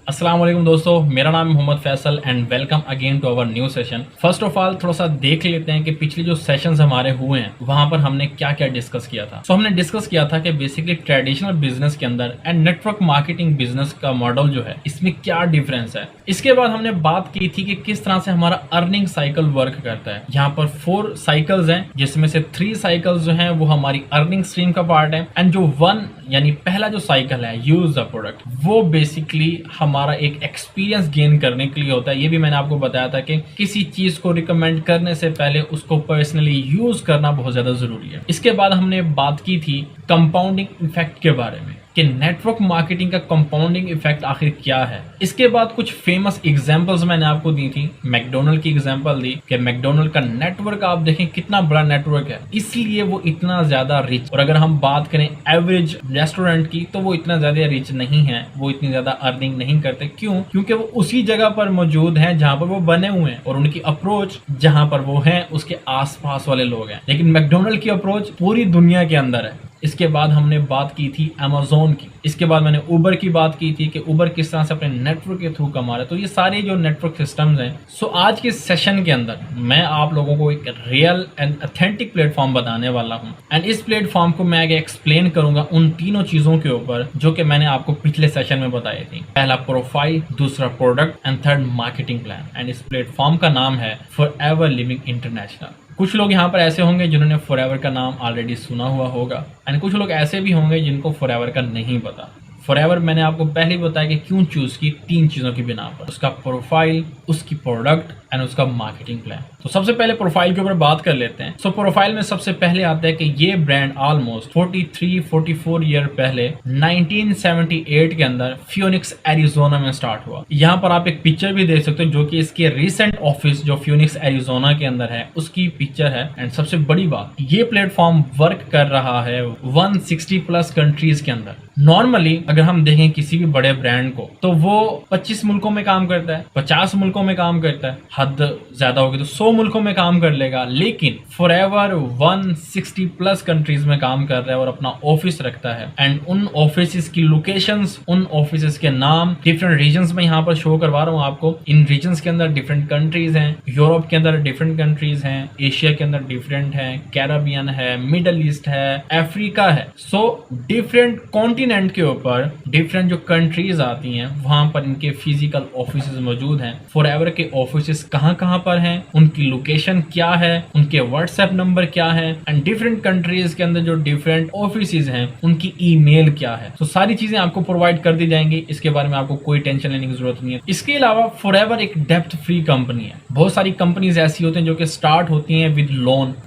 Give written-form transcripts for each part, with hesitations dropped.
अस्सलाम वालेकुम दोस्तों, मेरा नाम है Mohammad Faisal and welcome again to our new session. First of all थोड़ा सा देख लेते हैं कि पिछले जो सेशंस हमारे हुए हैं वहां पर हमने क्या क्या डिस्कस किया था। हमने डिस्कस किया था कि बेसिकली ट्रेडिशनल बिजनेस के अंदर एंड नेटवर्क मार्केटिंग बिजनेस का मॉडल जो है इसमें क्या डिफरेंस है। इसके बाद हमने बात की थी कि किस तरह से हमारा अर्निंग साइकिल वर्क करता है। यहाँ पर 4 साइकिल्स हैं जिसमें से 3 साइकिल्स जो हैं वो हमारी अर्निंग स्ट्रीम का पार्ट है एंड जो 1 यानी पहला जो साइकिल है यूज द प्रोडक्ट, वो बेसिकली हमारा एक एक्सपीरियंस गेन करने के लिए होता है। ये भी मैंने आपको बताया था कि किसी चीज को रिकमेंड करने से पहले उसको पर्सनली यूज करना बहुत ज्यादा जरूरी है। इसके बाद हमने बात की थी कंपाउंडिंग इफेक्ट के बारे में कि नेटवर्क मार्केटिंग का कंपाउंडिंग इफेक्ट आखिर क्या है। इसके बाद कुछ फेमस एग्जांपल्स मैंने आपको दी थी। मैकडोनल्ड की एग्जांपल दी कि मैकडोनल्ड का नेटवर्क आप देखें कितना बड़ा नेटवर्क है, इसलिए वो इतना ज्यादा रिच। और अगर हम बात करें एवरेज रेस्टोरेंट की तो वो इतना ज्यादा रिच नहीं है, वो इतनी ज्यादा अर्निंग नहीं करते। क्यों? क्योंकि वो उसी जगह पर मौजूद हैं जहां पर वो बने हुए हैं और उनकी अप्रोच जहां पर वो हैं उसके आसपास वाले लोग हैं। लेकिन मैकडोनल्ड की अप्रोच पूरी दुनिया के अंदर है। इसके बाद हमने बात की थी अमेज़न की। इसके बाद मैंने उबर की बात की थी कि उबर किस तरह से अपने नेटवर्क के थ्रू कमा रहा है। तो ये सारे जो नेटवर्क सिस्टम्स हैं। सो आज के सेशन के अंदर मैं आप लोगों को एक रियल एंड ऑथेंटिक प्लेटफॉर्म बताने वाला हूं एंड इस प्लेटफॉर्म को मैं आगे एक्सप्लेन करूंगा उन तीनों चीजों के ऊपर जो कि मैंने आपको पिछले सेशन में बताई थी। पहला प्रोफाइल, दूसरा product and third marketing plan. And इस प्लेटफॉर्म का नाम है फॉरएवर लिविंग इंटरनेशनल। कुछ लोग यहाँ पर ऐसे होंगे जिन्होंने फॉरएवर का नाम ऑलरेडी सुना हुआ होगा एंड कुछ लोग ऐसे भी होंगे जिनको फॉरएवर का नहीं पता। फॉरएवर मैंने आपको पहले ही बताया कि क्यों चूज की, 3 चीजों की बिना पर, उसका प्रोफाइल, उसकी प्रोडक्ट एंड उसका मार्केटिंग प्लान। तो सबसे पहले प्रोफाइल के ऊपर बात कर लेते हैं। प्रोफाइल में सबसे पहले आता है कि ये ब्रांड ऑलमोस्ट 43-44 ईयर पहले 1978 के अंदर फ्यूनिक्स एरिजोना में स्टार्ट हुआ। यहाँ पर आप एक पिक्चर भी देख सकते हो जो कि इसके रिसेंट ऑफिस जो फ्यूनिक्स एरिजोना के अंदर है उसकी पिक्चर है। एंड सबसे बड़ी बात, ये प्लेटफॉर्म वर्क कर रहा है 160 प्लस कंट्रीज के अंदर। नॉर्मली अगर हम देखें किसी भी बड़े ब्रांड को तो वो 25 मुल्कों में काम करता है, 50 मुल्कों में काम करता है, हद ज्यादा होगी तो 100 मुल्कों में काम कर लेगा। लेकिन फॉरएवर 160 प्लस कंट्रीज में काम कर रहा है और अपना ऑफिस रखता है। एंड उन ऑफिस की लोकेशंस, उन ऑफिस के नाम डिफरेंट रीजन्स में यहाँ पर शो करवा रहा हूँ आपको। इन रीजन्स के अंदर डिफरेंट कंट्रीज हैं, यूरोप के अंदर डिफरेंट कंट्रीज हैं, एशिया के अंदर डिफरेंट है, कैरेबियन है, मिडल ईस्ट है, अफ्रीका है। सो डिफरेंट कॉन्टिनेंट के ऊपर डिफरेंट जो कंट्रीज आती हैं वहां पर इनके फिजिकल ऑफिस मौजूद हैं। फॉरएवर के ऑफिस कहाँ पर हैं, उनकी लोकेशन क्या है, उनके व्हाट्सएप नंबर क्या है एंड डिफरेंट कंट्रीज के अंदर जो डिफरेंट ऑफिस हैं उनकी ईमेल क्या है। तो सारी चीजें आपको प्रोवाइड कर दी जाएंगी, इसके बारे में आपको कोई टेंशन लेने की जरूरत नहीं है। इसके अलावा फॉरएवर एक डेप्थ फ्री कंपनी है। बहुत सारी कंपनीज ऐसी होती हैं जो कि स्टार्ट होती हैं विद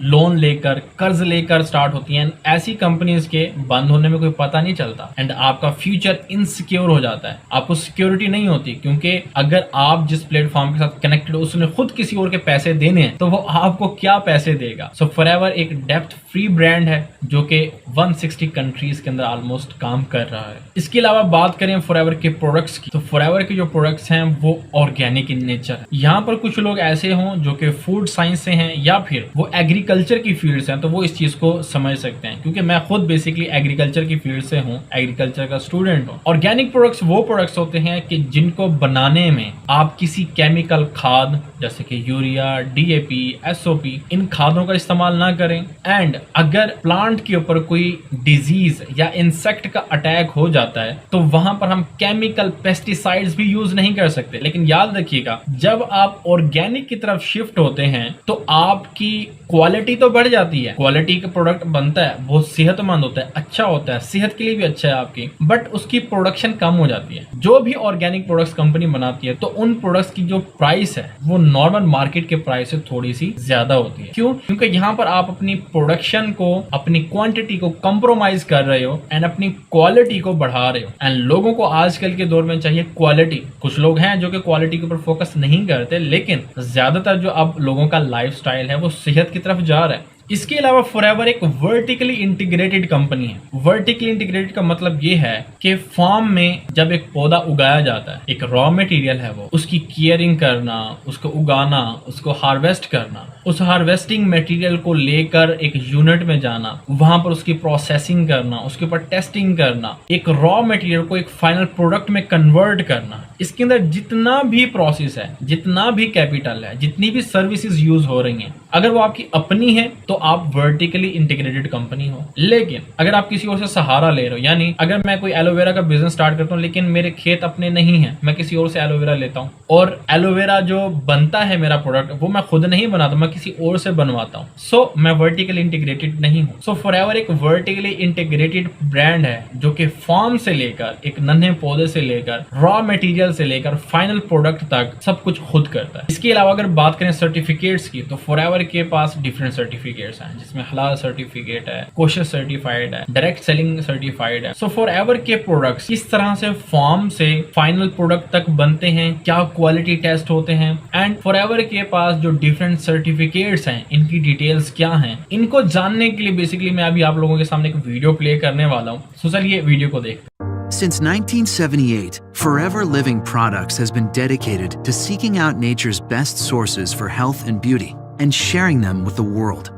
लोन लेकर, कर्ज लेकर स्टार्ट होती हैं। ऐसी कंपनीज के बंद होने में कोई पता नहीं चलता एंड आपका फ्यूचर इनसिक्योर हो जाता है, आपको सिक्योरिटी नहीं होती। क्योंकि अगर आप जिस प्लेटफॉर्म के साथ कनेक्टेड हो उसने खुद किसी और के पैसे देने हैं तो वो आपको क्या पैसे देगा। फॉरएवर एक डेप्थ फ्री ब्रांड है जो कि 160 कंट्रीज के अंदर ऑलमोस्ट काम कर रहा है। इसके अलावा बात करें फॉरएवर के प्रोडक्ट्स की, तो फॉरएवर के जो प्रोडक्ट्स हैं वो ऑर्गेनिक इन नेचर है। यहाँ पर कुछ लोग ऐसे हों जो कि फूड साइंस से हैं या फिर वो एग्रीकल्चर की फील्ड से हैं तो वो इस चीज को समझ सकते हैं, क्योंकि मैं खुद बेसिकली एग्रीकल्चर की फील्ड से हूँ, एग्रीकल्चर का स्टूडेंट हूँ। ऑर्गेनिक प्रोडक्ट्स वो प्रोडक्ट्स होते हैं कि जिनको बनाने में आप किसी केमिकल खाद जैसे कि यूरिया, डीएपी, एसओपी, इन खादों का इस्तेमाल ना करें। एंड अगर प्लांट के ऊपर कोई डिजीज या इंसेक्ट का अटैक हो जाता है तो वहां पर हम केमिकल पेस्टिसाइड्स भी यूज नहीं कर सकते। लेकिन याद रखिएगा, जब आप ऑर्गेनिक की तरफ शिफ्ट होते हैं तो आपकी क्वालिटी तो बढ़ जाती है। क्वालिटी का प्रोडक्ट बनता है, बहुत सेहतमंद होता है, अच्छा होता है, सेहत के लिए भी अच्छा है आपकी, बट उसकी प्रोडक्शन कम हो जाती है। जो भी ऑर्गेनिक प्रोडक्ट्स कंपनी बनाती है तो उन प्रोडक्ट्स की जो प्राइस है वो नॉर्मल मार्केट के प्राइस से थोड़ी सी ज्यादा होती है। क्यों? क्योंकि यहाँ पर आप अपनी प्रोडक्शन को, अपनी क्वांटिटी को कंप्रोमाइज कर रहे हो एंड अपनी क्वालिटी को बढ़ा रहे हो। एंड लोगों को आजकल के दौर में चाहिए क्वालिटी। कुछ लोग हैं जो कि क्वालिटी के ऊपर फोकस नहीं करते, लेकिन ज्यादातर जो अब लोगों का लाइफस्टाइल है वो सेहत की तरफ जा रहा है। इसके अलावा फॉरएवर एक वर्टिकली इंटीग्रेटेड कंपनी है। वर्टिकली इंटीग्रेटेड का मतलब ये है कि फार्म में जब एक पौधा उगाया जाता है, एक रॉ मटेरियल है वो, उसकी केयरिंग करना, उसको उगाना, उसको हार्वेस्ट करना, उस हार्वेस्टिंग मटेरियल को लेकर एक यूनिट में जाना, वहां पर उसकी प्रोसेसिंग करना, उसके ऊपर टेस्टिंग करना, एक रॉ मटेरियल को एक फाइनल प्रोडक्ट में कन्वर्ट करना, इसके अंदर जितना भी प्रोसेस है, जितना भी कैपिटल है, जितनी भी सर्विसेज यूज हो रही हैं, अगर वो आपकी अपनी है तो आप वर्टिकली इंटीग्रेटेड कंपनी हो। लेकिन अगर आप किसी और से सहारा ले रहे हो, यानी अगर मैं कोई एलोवेरा का बिजनेस स्टार्ट करता हूँ लेकिन मेरे खेत अपने नहीं है, मैं किसी और से एलोवेरा लेता हूँ और एलोवेरा जो बनता है मेरा प्रोडक्ट वो मैं खुद नहीं बनाता, मैं किसी और से बनवाता हूँ, सो मैं वर्टिकली इंटीग्रेटेड नहीं हूँ। सो फॉरएवर एक वर्टिकली इंटीग्रेटेड ब्रांड है जो कि फार्म से लेकर, एक नन्हे पौधे से लेकर, रॉ मटेरियल से लेकर फाइनल प्रोडक्ट तक सब कुछ खुद करता है। इसके अलावा अगर बात करें सर्टिफिकेट्स की, तो फॉरएवर के पास डिफरेंट सर्टिफिकेट्स हैं, जिसमें हलाल सर्टिफिकेट है, कोशर सर्टिफाइड है, डायरेक्ट सेलिंग सर्टिफाइड है। सो फॉरएवर के प्रोडक्ट्स किस तरह से फार्म से फाइनल प्रोडक्ट तक बनते हैं, क्या क्वालिटी टेस्ट होते हैं, एंड फॉरएवर के पास जो डिफरेंट सर्टिफिकेट्स हैं, इनकी डिटेल्स क्या हैं, इनको जानने के लिए बेसिकली मैं अभी आप लोगों के सामने एक वीडियो प्ले करने वाला हूँ। सो चलिए वीडियो को देखते हैं। Since 1978, Forever Living Products has been dedicated to seeking out nature's best sources for health and beauty and sharing them with the world.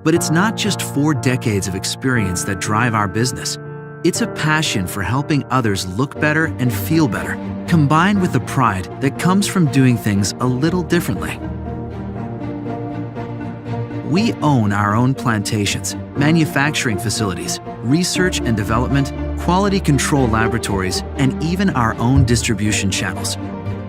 But it's not just 4 decades of experience that drive our business. It's a passion for helping others look better and feel better, combined with the pride that comes from doing things a little differently. We own our own plantations, manufacturing facilities, research and development, quality control laboratories, and even our own distribution channels.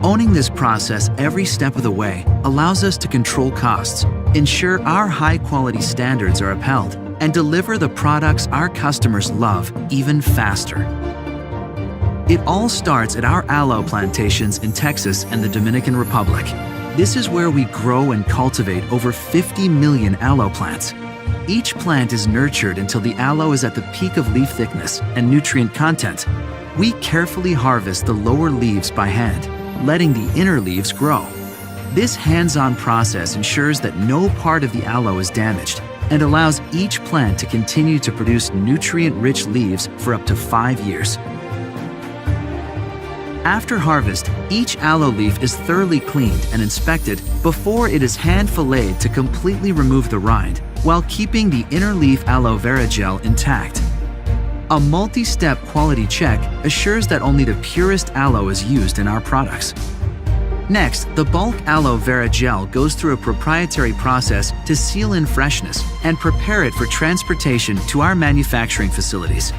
Owning this process every step of the way allows us to control costs, ensure our high-quality standards are upheld, and deliver the products our customers love even faster. It all starts at our aloe plantations in Texas and the Dominican Republic. This is where we grow and cultivate over 50 million aloe plants. Each plant is nurtured until the aloe is at the peak of leaf thickness and nutrient content. We carefully harvest the lower leaves by hand, letting the inner leaves grow. This hands-on process ensures that no part of the aloe is damaged and allows each plant to continue to produce nutrient-rich leaves for up to 5 years. After harvest, each aloe leaf is thoroughly cleaned and inspected before it is hand-filleted to completely remove the rind, while keeping the inner leaf aloe vera gel intact. A multi-step quality check assures that only the purest aloe is used in our products. Next, the bulk aloe vera gel goes through a proprietary process to seal in freshness and prepare it for transportation to our manufacturing facilities.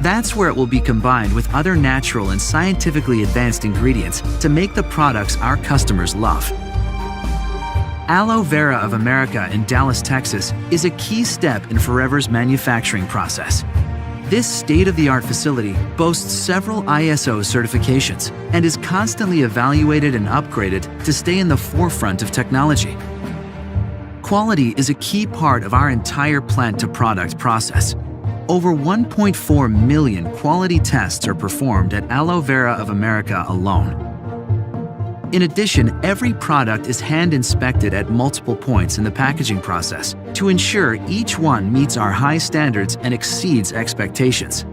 That's where it will be combined with other natural and scientifically advanced ingredients to make the products our customers love. Aloe Vera of America in Dallas, Texas is a key step in Forever's manufacturing process. This state-of-the-art facility boasts several ISO certifications and is constantly evaluated and upgraded to stay in the forefront of technology. Quality is a key part of our entire plant-to-product process. Over 1.4 million quality tests are performed at Aloe Vera of America alone. In addition, every product is hand-inspected at multiple points in the packaging process to ensure each one meets our high standards and exceeds expectations.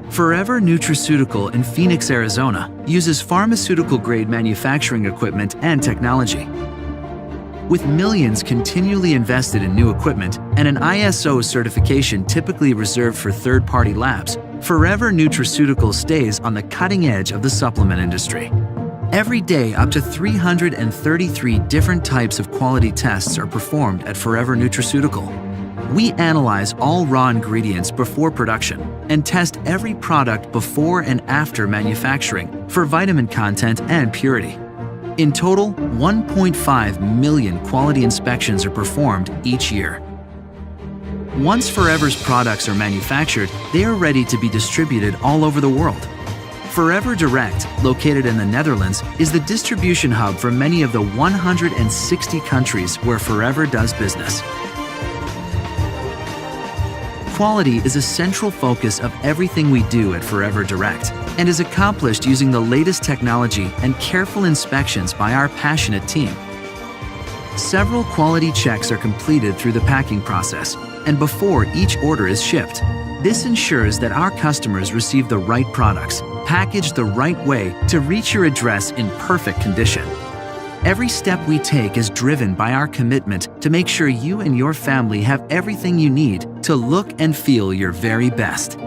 Forever Nutraceutical in Phoenix, Arizona uses pharmaceutical-grade manufacturing equipment and technology. With millions continually invested in new equipment and an ISO certification typically reserved for third-party labs, Forever Nutraceutical stays on the cutting edge of the supplement industry. Every day, up to 333 different types of quality tests are performed at Forever Nutraceutical. We analyze all raw ingredients before production and test every product before and after manufacturing for vitamin content and purity. In total, 1.5 million quality inspections are performed each year. Once Forever's products are manufactured, they are ready to be distributed all over the world. Forever Direct, located in the Netherlands, is the distribution hub for many of the 160 countries where Forever does business. Quality is a central focus of everything we do at Forever Direct and is accomplished using the latest technology and careful inspections by our passionate team. Several quality checks are completed through the packing process and before each order is shipped. This ensures that our customers receive the right products, packaged the right way to reach your address in perfect condition. Every step we take is driven by our commitment to make sure you and your family have everything you need to look and feel your very best.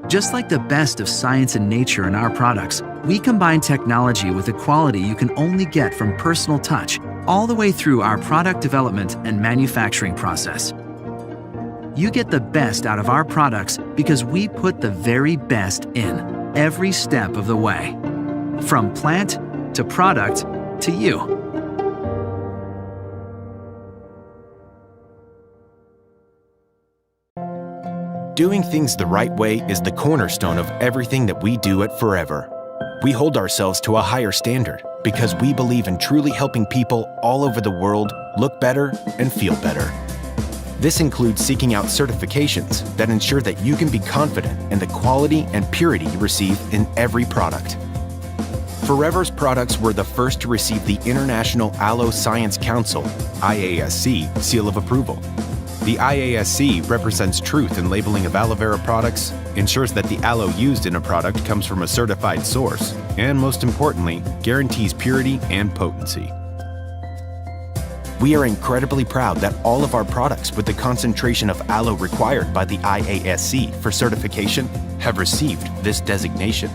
Just like the best of science and nature in our products, we combine technology with a quality you can only get from personal touch, all the way through our product development and manufacturing process. You get the best out of our products because we put the very best in every step of the way. From plant to product to you. Doing things the right way is the cornerstone of everything that we do at Forever. We hold ourselves to a higher standard because we believe in truly helping people all over the world look better and feel better. This includes seeking out certifications that ensure that you can be confident in the quality and purity you receive in every product. Forever's products were the first to receive the International Aloe Science Council (IASC) seal of approval. The IASC represents truth in labeling of aloe vera products, ensures that the aloe used in a product comes from a certified source, and most importantly, guarantees purity and potency. We are incredibly proud that all of our products with the concentration of aloe required by the IASC for certification have received this designation.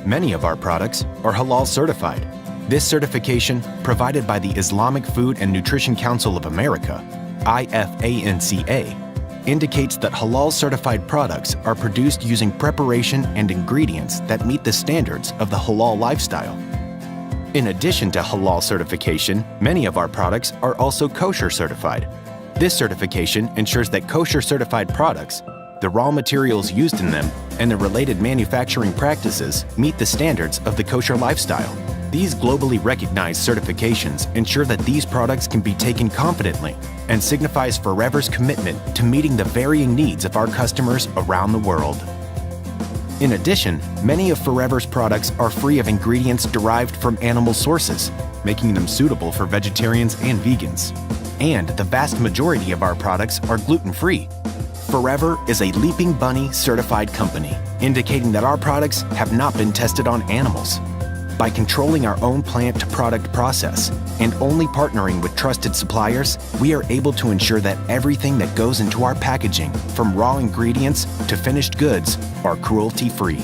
Many of our products are halal certified. This certification, provided by the Islamic Food and Nutrition Council of America, IFANCA, indicates that halal certified products are produced using preparation and ingredients that meet the standards of the halal lifestyle. In addition to halal certification, many of our products are also kosher certified. This certification ensures that kosher certified products, the raw materials used in them, and the related manufacturing practices meet the standards of the kosher lifestyle. These globally recognized certifications ensure that these products can be taken confidently and signifies Forever's commitment to meeting the varying needs of our customers around the world. In addition, many of Forever's products are free of ingredients derived from animal sources, making them suitable for vegetarians and vegans. And the vast majority of our products are gluten-free. Forever is a Leaping Bunny certified company, indicating that our products have not been tested on animals. By controlling our own plant-to-product process and only partnering with trusted suppliers, we are able to ensure that everything that goes into our packaging, from raw ingredients to finished goods, are cruelty-free.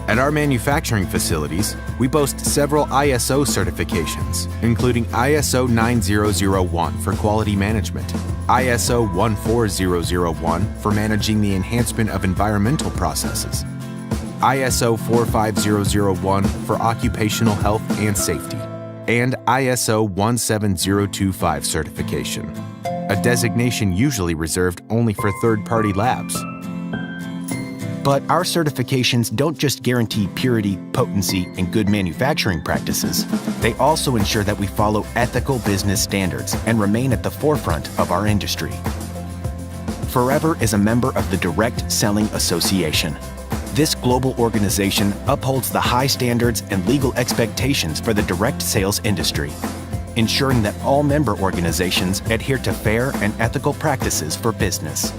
At our manufacturing facilities, we boast several ISO certifications, including ISO 9001 for quality management, ISO 14001 for managing the enhancement of environmental processes, ISO 45001 for occupational health and safety, and ISO 17025 certification, a designation usually reserved only for third-party labs. But our certifications don't just guarantee purity, potency, and good manufacturing practices. They also ensure that we follow ethical business standards and remain at the forefront of our industry. Forever is a member of the Direct Selling Association. This global organization upholds the high standards and legal expectations for the direct sales industry, ensuring that all member organizations adhere to fair and ethical practices for business.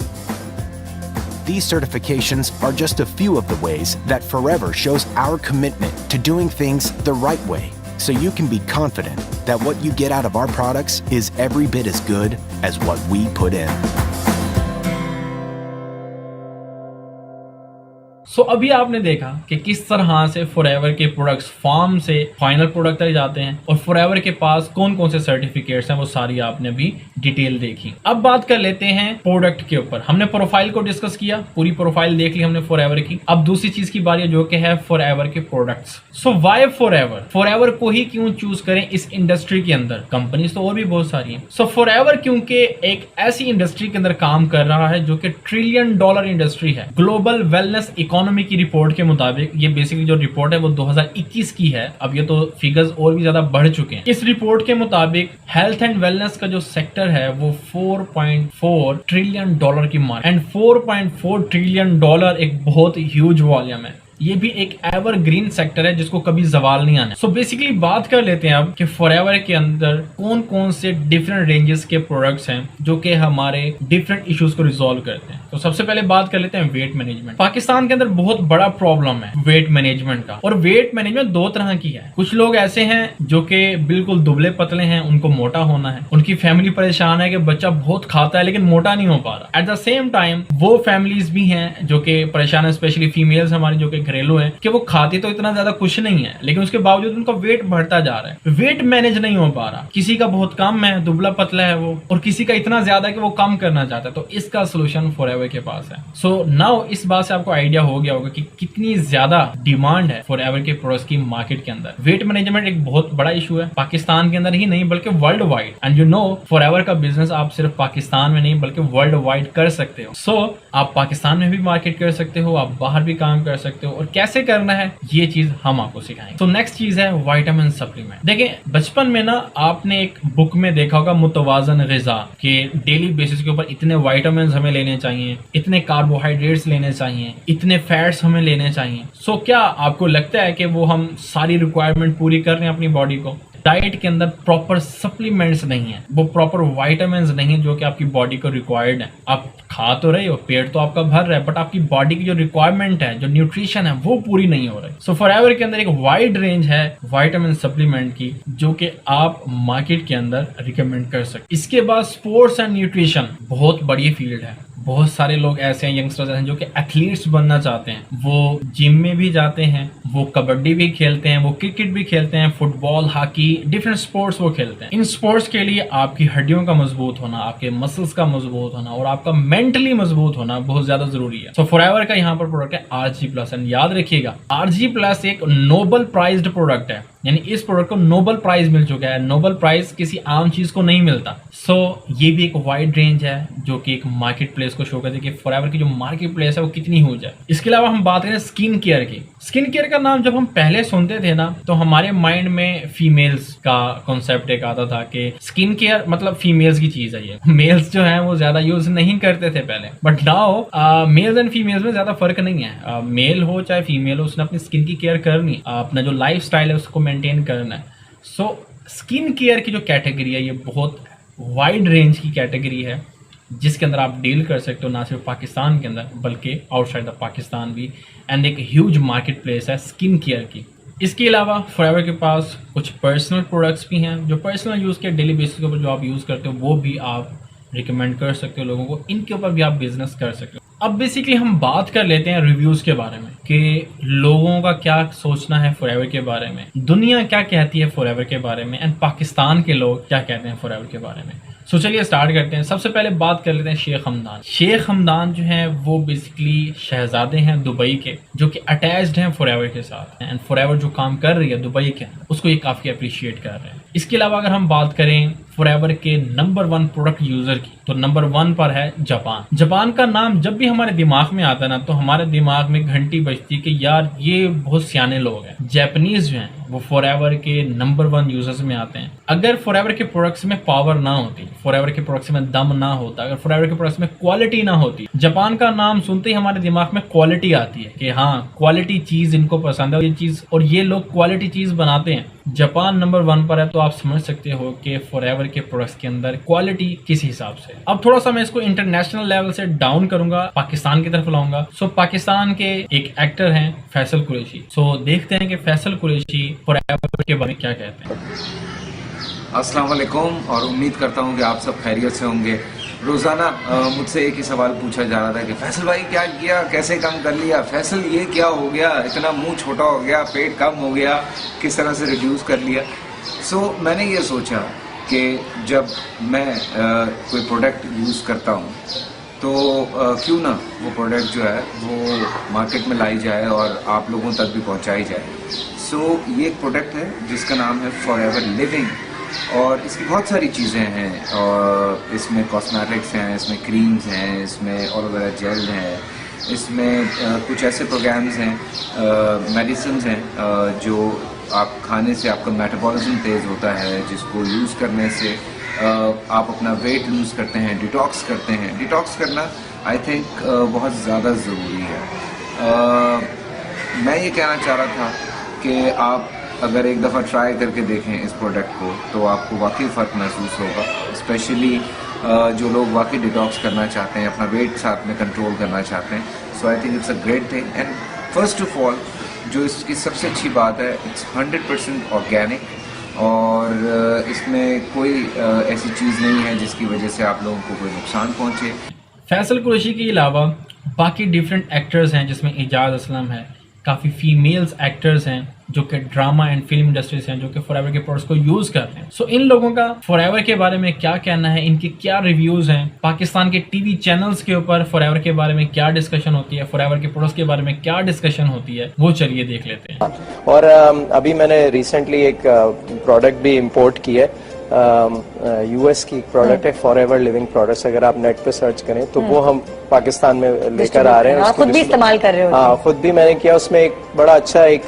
These certifications are just a few of the ways that Forever shows our commitment to doing things the right way, so you can be confident that what you get out of our products is every bit as good as what we put in. सो अभी आपने देखा कि किस तरह से forever के products farm से final product तक जाते हैं और फॉरएवर के पास कौन कौन से सर्टिफिकेट्स हैं, वो सारी आपने अभी डिटेल देखी। अब बात कर लेते हैं प्रोडक्ट के ऊपर। हमने प्रोफाइल को डिस्कस किया, पूरी प्रोफाइल देख ली हमने फॉरएवर की। अब दूसरी चीज की बारी है जो कि है फॉरएवर के products. So why forever? Forever को ही क्यों चूज करें इस इंडस्ट्री के अंदर? कंपनीज तो और भी बहुत सारी हैं। सो फॉरएवर क्योंकि एक ऐसी इंडस्ट्री के अंदर काम कर रहा है जो कि $1 ट्रिलियन इंडस्ट्री है। ग्लोबल वेलनेस इकोनॉमी की रिपोर्ट के मुताबिक, ये बेसिकली जो रिपोर्ट है वो 2021 की है, अब ये तो फिगर्स और भी ज्यादा बढ़ चुके हैं। इस रिपोर्ट के मुताबिक हेल्थ एंड वेलनेस का जो सेक्टर है वो $4.4 ट्रिलियन की मार्क, एंड $4.4 ट्रिलियन एक बहुत ह्यूज वॉल्यूम है। ये भी एक एवरग्रीन सेक्टर है जिसको कभी जवाल नहीं आना। सो बेसिकली बात कर लेते हैं अब कि फॉरएवर के अंदर कौन कौन से डिफरेंट रेंजेस के प्रोडक्ट्स हैं जो कि हमारे डिफरेंट इश्यूज को रिजॉल्व करते हैं। तो सबसे पहले बात कर लेते हैं वेट मैनेजमेंट। पाकिस्तान के अंदर बहुत बड़ा प्रॉब्लम है वेट मैनेजमेंट का, और वेट मैनेजमेंट दो तरह की है। कुछ लोग ऐसे हैं जो कि बिल्कुल दुबले पतले हैं, उनको मोटा होना है, उनकी फैमिली परेशान है कि बच्चा बहुत खाता है लेकिन मोटा नहीं हो पा रहा। एट द सेम टाइम वो फैमिलीज भी हैं जो कि परेशान है, स्पेशली फीमेल्स हमारी जो कि घरेलू है, कि वो खाती तो इतना ज्यादा कुछ नहीं है लेकिन उसके बावजूद उनका वेट बढ़ता जा रहा है, वेट मैनेज नहीं हो पा रहा। किसी का बहुत कम है, दुबला पतला है वो, और किसी का इतना ज्यादा है कि वो कम करना चाहता है। तो इसका सोल्यूशन फॉरएवर के पास है। सो नाउ इस बात से आपको आइडिया हो गया होगा कि कितनी ज्यादा डिमांड है फॉरएवर के प्रोडक्ट्स की मार्केट के अंदर। वेट मैनेजमेंट एक बहुत बड़ा इशू है पाकिस्तान के अंदर ही नहीं बल्कि world wide. And you know forever का बिजनेस आप सिर्फ पाकिस्तान में नहीं बल्कि वर्ल्ड वाइड कर सकते हो। सो आप पाकिस्तान में भी मार्केट कर सकते हो, आप बाहर भी काम कर सकते हो, और कैसे करना है ये चीज हम आपको सिखाएंगे। तो नेक्स्ट चीज है विटामिन सप्लीमेंट। देखिए बचपन में ना आपने एक बुक में देखा होगा मुतवाजन ग़िज़ा के डेली बेसिस के ऊपर इतने विटामिन हमें लेने चाहिए, इतने कार्बोहाइड्रेट्स लेने चाहिए, इतने फैट्स हमें लेने चाहिए। सो क्या आपको लगता है कि वो हम सारी रिक्वायरमेंट पूरी कर रहे हैं अपनी बॉडी को? डाइट के अंदर प्रॉपर सप्लीमेंट्स नहीं है, वो प्रॉपर विटामिन्स नहीं है जो कि आपकी बॉडी को रिक्वायर्ड है। आप खा तो रहे हो, पेट तो आपका भर रहा है, बट आपकी बॉडी की जो रिक्वायरमेंट है, जो न्यूट्रिशन है, वो पूरी नहीं हो रही। सो फॉरएवर के अंदर एक वाइड रेंज है विटामिन सप्लीमेंट की जो कि आप मार्केट के अंदर रिकमेंड कर सकते। इसके बाद स्पोर्ट्स एंड न्यूट्रिशन बहुत बड़ी फील्ड है। बहुत सारे लोग ऐसे हैं, यंगस्टर्स हैं जो कि एथलीट्स बनना चाहते हैं। वो जिम में भी जाते हैं, वो कबड्डी भी खेलते हैं, वो क्रिकेट भी खेलते हैं, फुटबॉल, हॉकी, डिफरेंट स्पोर्ट्स वो खेलते हैं। इन स्पोर्ट्स के लिए आपकी हड्डियों का मजबूत होना, आपके मसल्स का मजबूत होना और आपका मेंटली मजबूत होना बहुत ज्यादा जरूरी है। सो फॉरएवर का यहाँ पर प्रोडक्ट है RG+। एंड याद रखिएगा RG+ एक नोबल प्राइज्ड प्रोडक्ट है, यानी इस प्रोडक्ट को नोबल प्राइज मिल चुका है। नोबल प्राइज किसी आम चीज को नहीं मिलता। सो ये भी एक वाइड रेंज है जो कि एक मार्केट प्लेस को शो करती है कि फॉरएवर की जो मार्केट प्लेस है वो कितनी हो जाए। इसके अलावा हम बात करें स्किन केयर की। स्किन केयर का नाम जब हम पहले सुनते थे ना तो हमारे माइंड में फीमेल्स का कॉन्सेप्ट एक आता था कि स्किन केयर मतलब फीमेल्स की चीज है, ये मेल्स जो है वो ज्यादा यूज नहीं करते थे पहले। But now mails and females में ज्यादा फर्क नहीं है। मेल हो चाहे फीमेल हो, उसने अपनी स्किन की केयर करनी, अपना जो लाइफ स्टाइल है उसको मेंटेन करना है। सो स्किन केयर की जो कैटेगरी है ये बहुत वाइड रेंज की कैटेगरी है जिसके अंदर आप डील कर सकते हो, ना सिर्फ पाकिस्तान के अंदर बल्कि आउटसाइड द पाकिस्तान भी। एंड एक ह्यूज मार्केट प्लेस है स्किन केयर की। इसके अलावा फॉरएवर के पास कुछ पर्सनल प्रोडक्ट्स भी हैं जो पर्सनल यूज़ के डेली बेसिस के ऊपर जो आप यूज़ करते हो वो भी आप रिकमेंड कर सकते हो लोगों को। इनके ऊपर भी आप बिजनेस कर सकते हो। अब बेसिकली हम बात कर लेते हैं रिव्यूज़ के बारे में कि लोगों का क्या सोचना है फॉरएवर के बारे में, दुनिया क्या कहती है फॉरएवर के बारे में, एंड पाकिस्तान के लोग क्या कहते हैं फॉरएवर के बारे में। सो चलिए स्टार्ट करते हैं। सबसे पहले बात कर लेते हैं शेख हमदान। शेख हमदान जो हैं वो बेसिकली शहजादे हैं दुबई के जो कि अटैच्ड हैं फॉरएवर के साथ, एंड फॉरएवर जो काम कर रही है दुबई के अंदर उसको ये काफ़ी अप्रिशिएट कर रहे हैं। इसके अलावा अगर हम बात करें फॉरएवर के नंबर 1 प्रोडक्ट यूजर की तो नंबर 1 पर है जापान। जापान का नाम जब भी हमारे दिमाग में आता है ना तो हमारे दिमाग में घंटी बजती है कि यार ये बहुत सियाने लोग हैं। जापानीज जो हैं वो फॉरएवर के नंबर 1 यूजर्स में आते हैं। अगर फॉरएवर के प्रोडक्ट्स में पावर ना होती, फॉरएवर के प्रोडक्ट्स में दम ना होता, अगर फॉरएवर के प्रोडक्ट्स में क्वालिटी ना होती, जापान का नाम सुनते ही हमारे दिमाग में क्वालिटी आती है कि हाँ क्वालिटी चीज इनको पसंद है ये चीज, और ये लोग क्वालिटी चीज बनाते हैं। जापान नंबर 1 पर है तो आप समझ सकते हो कि फॉरएवर के प्रोडक्ट्स के अंदर क्वालिटी किस हिसाब से। अब थोड़ा सा मैं इसको इंटरनेशनल लेवल से डाउन करूंगा, पाकिस्तान की तरफ लाऊंगा। सो पाकिस्तान के एक एक्टर हैं फैसल कुरैशी। सो देखते हैं कि फैसल कुरैशी फॉरएवर के बारे में क्या कहते हैं। अस्सलाम वालेकुम, और उम्मीद करता हूँ कि आप सब खैरियत से होंगे। रोज़ाना मुझसे एक ही सवाल पूछा जा रहा था कि फैसल भाई क्या किया, कैसे कम कर लिया, फैसल ये क्या हो गया, इतना मुंह छोटा हो गया, पेट कम हो गया, किस तरह से रिड्यूस कर लिया। सो मैंने ये सोचा कि जब मैं कोई प्रोडक्ट यूज़ करता हूँ तो क्यों ना वो प्रोडक्ट जो है वो मार्केट में लाई जाए और आप लोगों तक भी पहुँचाई जाए। सो ये एक प्रोडक्ट है जिसका नाम है फॉरएवर लिविंग, और इसकी बहुत सारी चीज़ें हैं, और इसमें कॉस्मेटिक्स हैं, इसमें क्रीम्स हैं, इसमें एलोवेरा जेल हैं, इसमें कुछ ऐसे प्रोग्राम्स हैं, मेडिसिन्स हैं जो आप खाने से आपका मेटाबॉलिज्म तेज़ होता है, जिसको यूज़ करने से आप अपना वेट लूज़ करते हैं, डिटॉक्स करते हैं। डिटॉक्स करना आई थिंक बहुत ज़्यादा ज़रूरी है। मैं ये कहना चाह रहा था कि आप अगर एक दफ़ा ट्राई करके देखें इस प्रोडक्ट को तो आपको वाकई फ़र्क महसूस होगा, स्पेशली जो लोग वाकई डिटॉक्स करना चाहते हैं, अपना वेट साथ में कंट्रोल करना चाहते हैं. So I think it's a great thing. And first of all जो इसकी सबसे अच्छी बात है, इट्स 100% ऑर्गेनिक और इसमें कोई ऐसी चीज़ नहीं है जिसकी वजह से आप लोगों को कोई नुकसान पहुँचे. फैसल कुरैशी के अलावा बाकी डिफरेंट एक्टर्स हैं जिसमें इजाज़ असलम है, काफ़ी फीमेल्स एक्टर्स हैं जो कि ड्रामा एंड फिल्म इंडस्ट्री से हैं, जो कि फॉरएवर के प्रोडक्ट्स को यूज़ करते हैं. सो इन लोगों का फॉरएवर के बारे में क्या कहना है, इनके क्या रिव्यूज़ हैं, पाकिस्तान के टीवी चैनल्स के ऊपर फॉरएवर के बारे में क्या डिस्कशन होती है, फॉरएवर के प्रोडक्ट्स के बारे में क्या डिस्कशन होती है, वो चलिए देख लेते हैं. और अभी मैंने रिसेंटली एक प्रोडक्ट भी इंपोर्ट की है, यूएस की एक प्रोडक्ट है फॉरएवर लिविंग प्रोडक्ट्स. अगर आप नेट पे सर्च करें तो वो हम पाकिस्तान में लेकर आ रहे हैं. आप खुद भी इस्तेमाल कर रहे हो? हाँ, खुद भी मैंने किया. उसमें एक बड़ा अच्छा एक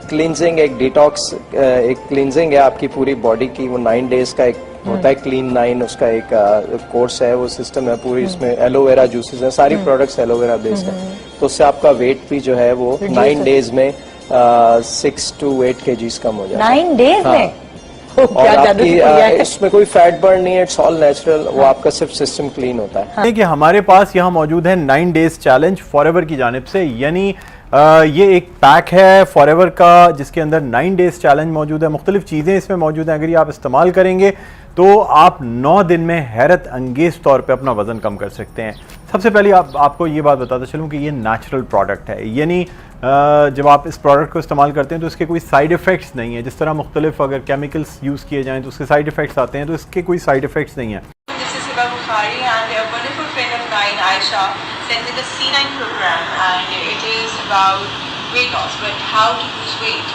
क्लींजिंग, एक डिटॉक्स, एक क्लींजिंग है आपकी पूरी बॉडी की. वो 9 डेज का एक होता है, क्लीन 9 उसका एक कोर्स है, वो सिस्टम है पूरी. इसमें एलोवेरा जूसेस हैं, सारी प्रोडक्ट्स एलोवेरा बेस्ड है. तो उससे आपका वेट भी जो है वो 9 डेज में 6 to 8 kgs कम हो जाता है. 9 डेज में? और आपकी इसमें कोई फैट बर्न नहीं है, इट्स ऑल नेचुरल. वो आपका सिर्फ सिस्टम क्लीन होता है. कि हमारे पास यहाँ मौजूद है 9 डेज चैलेंज फॉरएवर की जानिब से, यानी ये एक पैक है फॉरएवर का जिसके अंदर 9 डेज चैलेंज मौजूद है. मुख्तलिफ चीज़ें इसमें मौजूद हैं. अगर ये आप इस्तेमाल करेंगे तो आप 9 दिन में हैरत अंगेज तौर पे अपना वज़न कम कर सकते हैं. सबसे पहले आपको ये बात बताता चलूँ कि ये नेचुरल प्रोडक्ट है, यानी जब आप इस प्रोडक्ट को इस्तेमाल करते हैं तो इसके कोई साइड इफ़ेक्ट्स नहीं है. जिस तरह मुख्तलिफ अगर केमिकल्स यूज़ किए जाएँ तो उसके साइड इफ़ेक्ट्स आते हैं, तो इसके कोई साइड इफ़ेक्ट्स नहीं है. Aisha sent me the C9 program, and it is about weight loss, but how to lose weight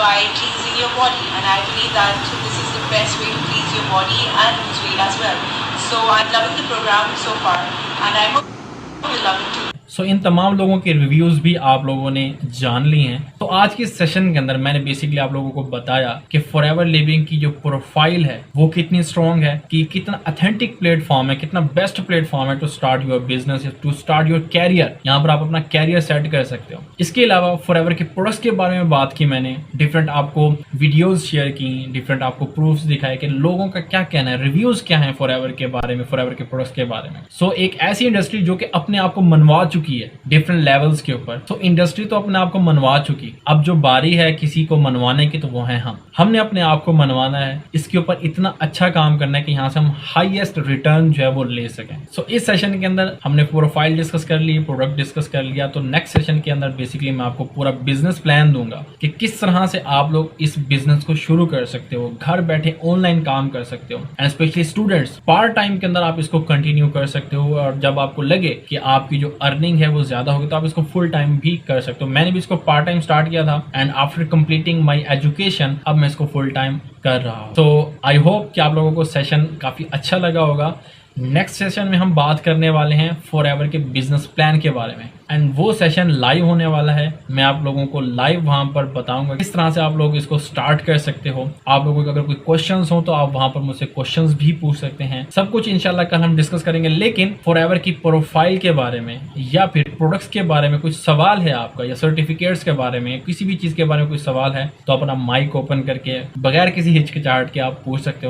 by cleansing your body. And I believe that this is the best way to cleanse your body and lose weight as well. So I'm loving the program so far, and I hope you'll love it too. सो इन तमाम लोगों के reviews भी आप लोगों ने जान ली हैं. तो आज के सेशन के अंदर मैंने बेसिकली आप लोगों को बताया कि फॉरएवर लिविंग की जो प्रोफाइल है वो कितनी स्ट्रॉन्ग है, कि कितना अथेंटिक प्लेटफॉर्म है, कितना बेस्ट प्लेटफॉर्म है to start your business, to start your career. यहाँ पर आप अपना कैरियर सेट कर सकते हो. इसके अलावा फॉरएवर के प्रोडक्ट्स के बारे में बात की मैंने, डिफरेंट आपको वीडियोज़ शेयर की, डिफरेंट आपको प्रूफ्स दिखाए कि लोगों का क्या कहना है, रिव्यूज़ क्या है फॉरएवर के बारे में, फॉरएवर के प्रोडक्ट्स के बारे में. सो एक ऐसी इंडस्ट्री जो कि अपने आप को मनवा चुकी है डिफरेंट लेवल्स के ऊपर. तो इंडस्ट्री तो अपने आप को मनवा चुकी, अब जो बारी है किसी को मनवाने की तो वो है हमने अपने आप को मनवाना है. इसके ऊपर इतना अच्छा काम करना है कि यहाँ से हम हाईएस्ट रिटर्न जो है वो ले सकें. सो इस सेशन के अंदर हमने प्रोफाइल डिस्कस कर ली, प्रोडक्ट डिस्कस कर लिया. तो नेक्स्ट सेशन के अंदर बेसिकली मैं आपको पूरा बिजनेस प्लान दूंगा कि किस तरह से आप लोग इस बिजनेस को शुरू कर सकते हो, घर बैठे ऑनलाइन काम कर सकते हो. And specially students part time के अंदर आप इसको कंटिन्यू कर सकते हो, और जब आपको लगे कि आपकी जो अर्निंग है वो ज्यादा होगी तो आप इसको फुल टाइम भी कर सकते हो. मैंने भी इसको पार्ट टाइम स्टार्ट किया था, and after completing my education अब मैं इसको फुल टाइम कर रहा हूँ. तो आई होप कि आप लोगों को सेशन काफी अच्छा लगा होगा. नेक्स्ट सेशन में हम बात करने वाले हैं फॉरएवर के बिजनेस प्लान के बारे में, एंड वो सेशन लाइव होने वाला है. मैं आप लोगों को लाइव वहां पर बताऊंगा किस तरह से आप लोग इसको स्टार्ट कर सकते हो. आप लोगों को अगर कोई क्वेश्चंस हो तो आप वहां पर मुझसे क्वेश्चंस भी पूछ सकते हैं. सब कुछ इंशाल्लाह कल हम डिस्कस करेंगे. लेकिन फॉरएवर की प्रोफाइल के बारे में या फिर प्रोडक्ट्स के बारे में कुछ सवाल है आपका, या सर्टिफिकेट्स के बारे में, किसी भी चीज के बारे में कोई सवाल है तो अपना माइक ओपन करके बगैर किसी हिचकिचाहट के आप पूछ सकते हो.